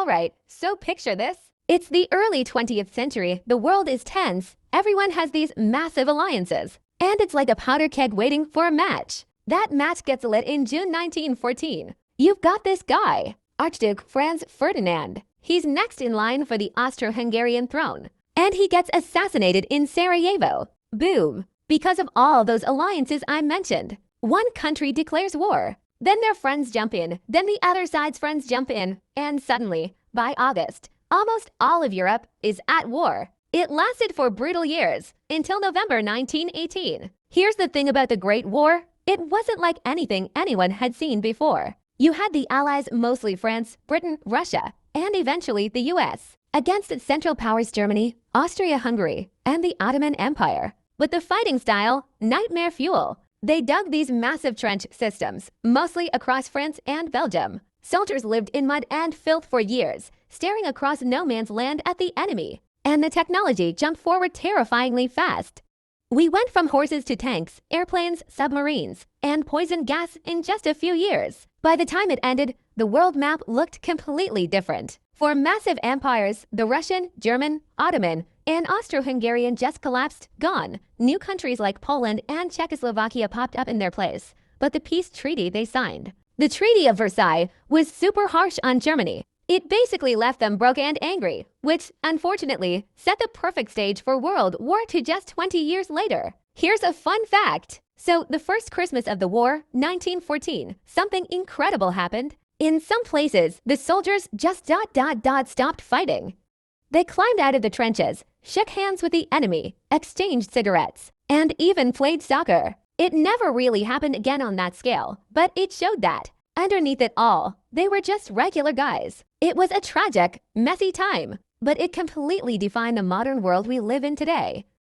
Alright, so picture this. It's the early 20th century, the world is tense, everyone has these massive alliances, and it's like a powder keg waiting for a match. That match gets lit in June 1914. You've got this guy, Archduke Franz Ferdinand. He's next in line for the Austro-Hungarian throne, and he gets assassinated in Sarajevo. Boom. Because of all those alliances I mentioned. One country declares war, then their friends jump in, then the other side's friends jump in, and suddenly, by August, almost all of Europe is at war. It lasted for brutal years, until November 1918. Here's the thing about the Great War. It wasn't like anything anyone had seen before. You had the Allies, mostly France, Britain, Russia, and eventually the US, against Central Powers Germany, Austria-Hungary, and the Ottoman Empire. With the fighting style, nightmare fuel. They dug these massive trench systems, mostly across France and Belgium. Soldiers lived in mud and filth for years, staring across no man's land at the enemy. And the technology jumped forward terrifyingly fast. We went from horses to tanks, airplanes, submarines, and poison gas in just a few years. By the time it ended, the world map looked completely different. For massive empires, the Russian, German, Ottoman, and Austro-Hungarian just collapsed, gone. New countries like Poland and Czechoslovakia popped up in their place. But the peace treaty they signed, the Treaty of Versailles, was super harsh on Germany. It basically left them broke and angry, which, unfortunately, set the perfect stage for World War II just 20 years later. Here's a fun fact. So, the first Christmas of the war, 1914, something incredible happened. In some places, the soldiers just stopped fighting. They climbed out of the trenches, shook hands with the enemy, exchanged cigarettes, and even played soccer. It never really happened again on that scale, but it showed that, underneath it all, they were just regular guys. It was a tragic, messy time, but it completely defined the modern world we live in today.